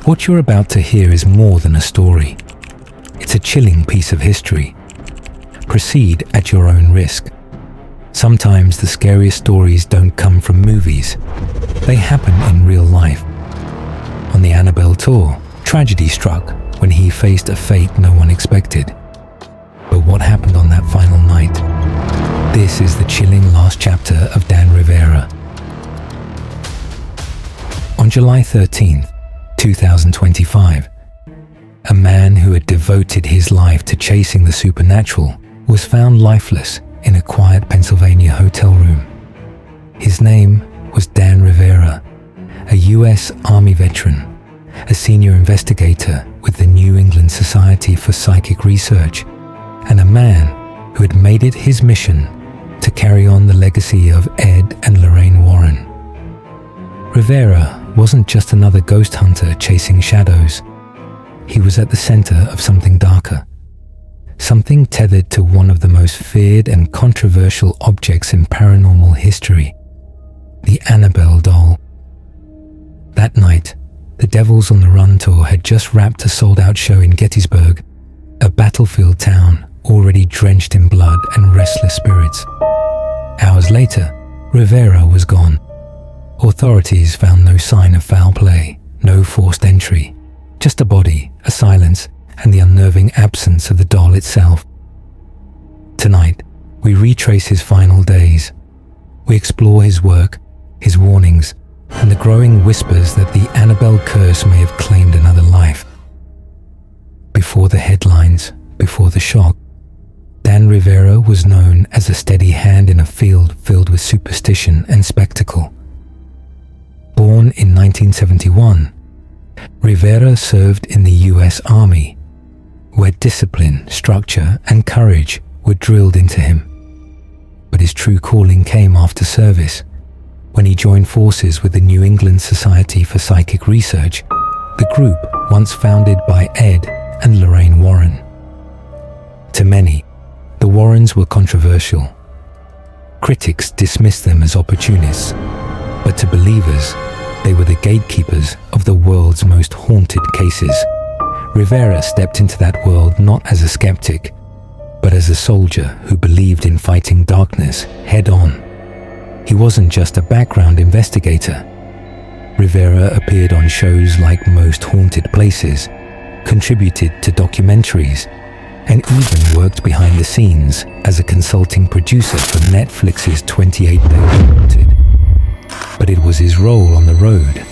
What you're about to hear is more than a story. It's a chilling piece of history. Proceed at your own risk. Sometimes the scariest stories don't come from movies. They happen in real life. On the Annabelle tour, tragedy struck when he faced a fate no one expected. But what happened on that final night? This is the chilling last chapter of Dan Rivera. On July 13th, 2025, a man who had devoted his life to chasing the supernatural was found lifeless in a quiet Pennsylvania hotel room. His name was Dan Rivera, a U.S. Army veteran, a senior investigator with the New England Society for Psychic Research, and a man who had made it his mission to carry on the legacy of Ed and Lorraine Warren. Rivera wasn't just another ghost hunter chasing shadows. He was at the center of something darker, something tethered to one of the most feared and controversial objects in paranormal history, the Annabelle doll. That night, the Devils on the Run tour had just wrapped a sold-out show in Gettysburg, a battlefield town already drenched in blood and restless spirits. Hours later, Rivera was gone. Authorities found no sign of foul play, no forced entry, just a body, a silence, and the unnerving absence of the doll itself. Tonight, we retrace his final days. We explore his work, his warnings, and the growing whispers that the Annabelle curse may have claimed another life. Before the headlines, before the shock, Dan Rivera was known as a steady hand in a field filled with superstition and spectacle. Born in 1971, Rivera served in the U.S. Army, where discipline, structure, and courage were drilled into him. But his true calling came after service, when he joined forces with the New England Society for Psychic Research, the group once founded by Ed and Lorraine Warren. To many, the Warrens were controversial. Critics dismissed them as opportunists, but to believers, they were the gatekeepers of the world's most haunted cases. Rivera stepped into that world not as a skeptic, but as a soldier who believed in fighting darkness head-on. He wasn't just a background investigator. Rivera appeared on shows like Most Haunted Places, contributed to documentaries, and even worked behind the scenes as a consulting producer for Netflix's 28 Days Haunted. But it was his role on the road,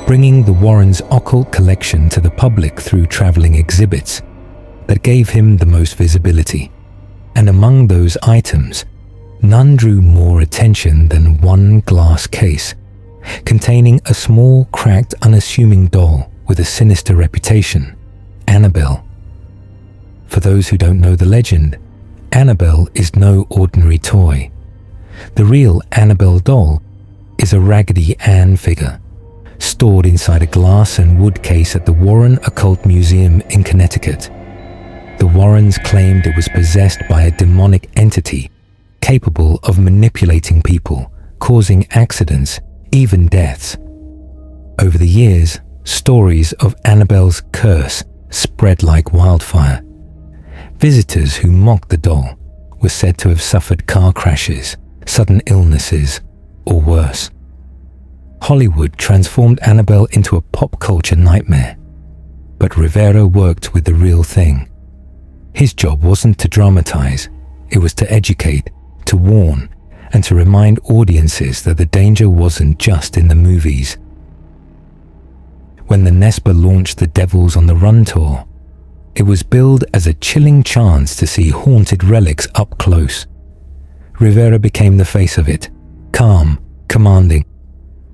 bringing the Warrens' occult collection to the public through traveling exhibits, that gave him the most visibility. And among those items, none drew more attention than one glass case, containing a small, cracked, unassuming doll with a sinister reputation, Annabelle. For those who don't know the legend, Annabelle is no ordinary toy. The real Annabelle doll is a Raggedy Ann figure, stored inside a glass and wood case at the Warren Occult Museum in Connecticut. The Warrens claimed it was possessed by a demonic entity capable of manipulating people, causing accidents, even deaths. Over the years, stories of Annabelle's curse spread like wildfire. Visitors who mocked the doll were said to have suffered car crashes, sudden illnesses, or worse. Hollywood transformed Annabelle into a pop culture nightmare, but Rivera worked with the real thing. His job wasn't to dramatize, it was to educate, to warn, and to remind audiences that the danger wasn't just in the movies. When the NESPA launched the Devils on the Run tour, it was billed as a chilling chance to see haunted relics up close. Rivera became the face of it, calm, commanding,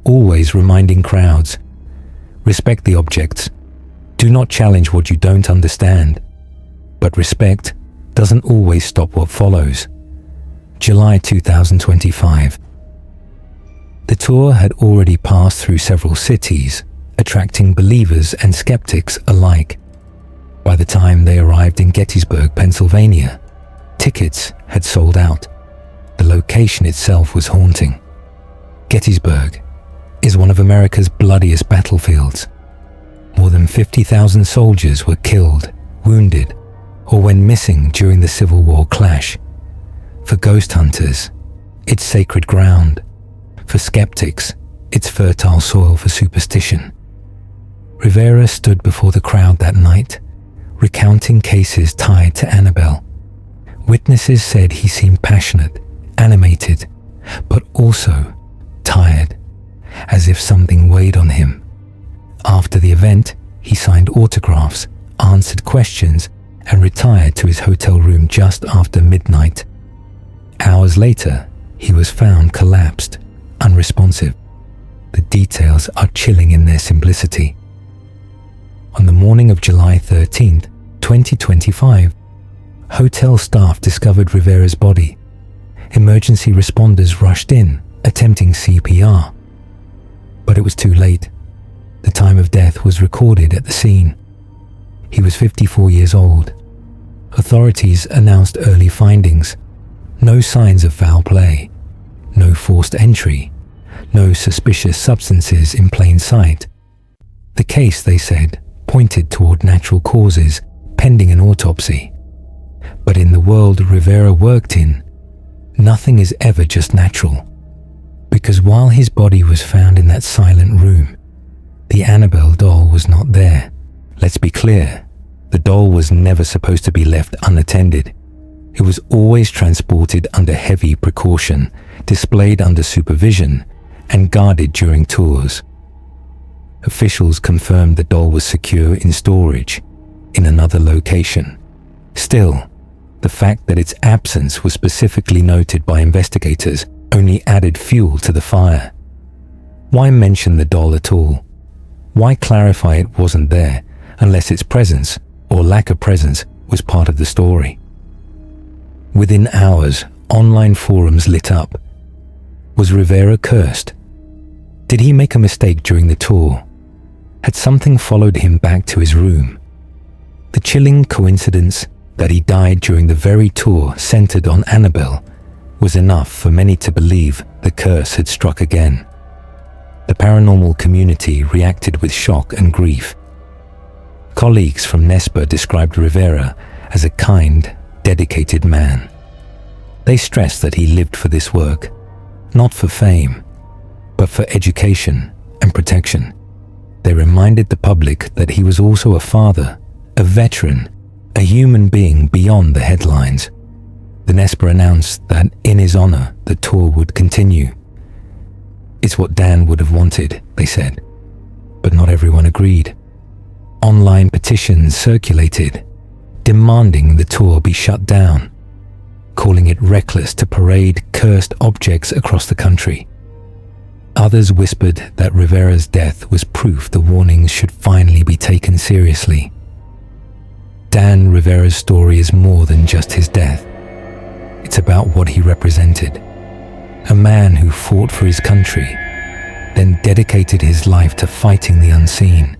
always reminding crowds, respect the objects, do not challenge what you don't understand. But respect doesn't always stop what follows. July 2025. The tour had already passed through several cities, attracting believers and skeptics alike. By the time they arrived in Gettysburg, Pennsylvania, tickets had sold out. The location itself was haunting. Gettysburg is one of America's bloodiest battlefields. More than 50,000 soldiers were killed, wounded, or went missing during the Civil War clash. For ghost hunters, it's sacred ground. For skeptics, it's fertile soil for superstition. Rivera stood before the crowd that night, recounting cases tied to Annabelle. Witnesses said he seemed passionate, animated, but also tired, as if something weighed on him. After the event, he signed autographs, answered questions, and retired to his hotel room just after midnight. Hours later, he was found collapsed, unresponsive. The details are chilling in their simplicity. On the morning of July 13th, 2025, hotel staff discovered Rivera's body. Emergency responders rushed in, attempting CPR. But it was too late. The time of death was recorded at the scene. He was 54 years old. Authorities announced early findings. No signs of foul play. No forced entry. No suspicious substances in plain sight. The case, they said, pointed toward natural causes, pending an autopsy. But in the world Rivera worked in, nothing is ever just natural. Because while his body was found in that silent room, the Annabelle doll was not there. Let's be clear, the doll was never supposed to be left unattended. It was always transported under heavy precaution, displayed under supervision, and guarded during tours. Officials confirmed the doll was secure in storage, in another location. Still, the fact that its absence was specifically noted by investigators only added fuel to the fire. Why mention the doll at all? Why clarify it wasn't there unless its presence, or lack of presence, was part of the story? Within hours, online forums lit up. Was Rivera cursed? Did he make a mistake during the tour? Had something followed him back to his room? The chilling coincidence that he died during the very tour centered on Annabelle was enough for many to believe the curse had struck again. The paranormal community reacted with shock and grief. Colleagues from NESPA described Rivera as a kind, dedicated man. They stressed that he lived for this work, not for fame, but for education and protection. They reminded the public that he was also a father, a veteran, a human being beyond the headlines. The NESPA announced that in his honor, the tour would continue. It's what Dan would have wanted, they said, but not everyone agreed. Online petitions circulated, demanding the tour be shut down, calling it reckless to parade cursed objects across the country. Others whispered that Rivera's death was proof the warnings should finally be taken seriously. Dan Rivera's story is more than just his death. It's about what he represented. A man who fought for his country, then dedicated his life to fighting the unseen.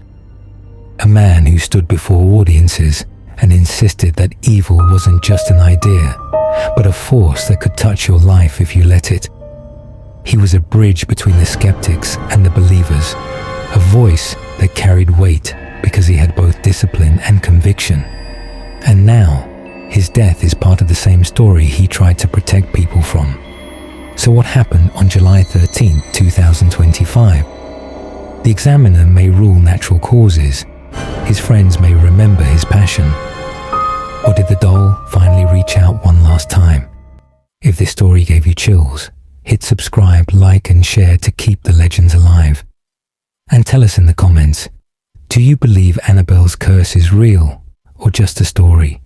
A man who stood before audiences and insisted that evil wasn't just an idea, but a force that could touch your life if you let it. He was a bridge between the skeptics and the believers, a voice that carried weight because he had both discipline and conviction. And now, his death is part of the same story he tried to protect people from. So what happened on July 13, 2025? The examiner may rule natural causes. His friends may remember his passion. Or did the doll finally reach out one last time? If this story gave you chills, hit subscribe, like, and share to keep the legends alive. And tell us in the comments, do you believe Annabelle's curse is real or just a story?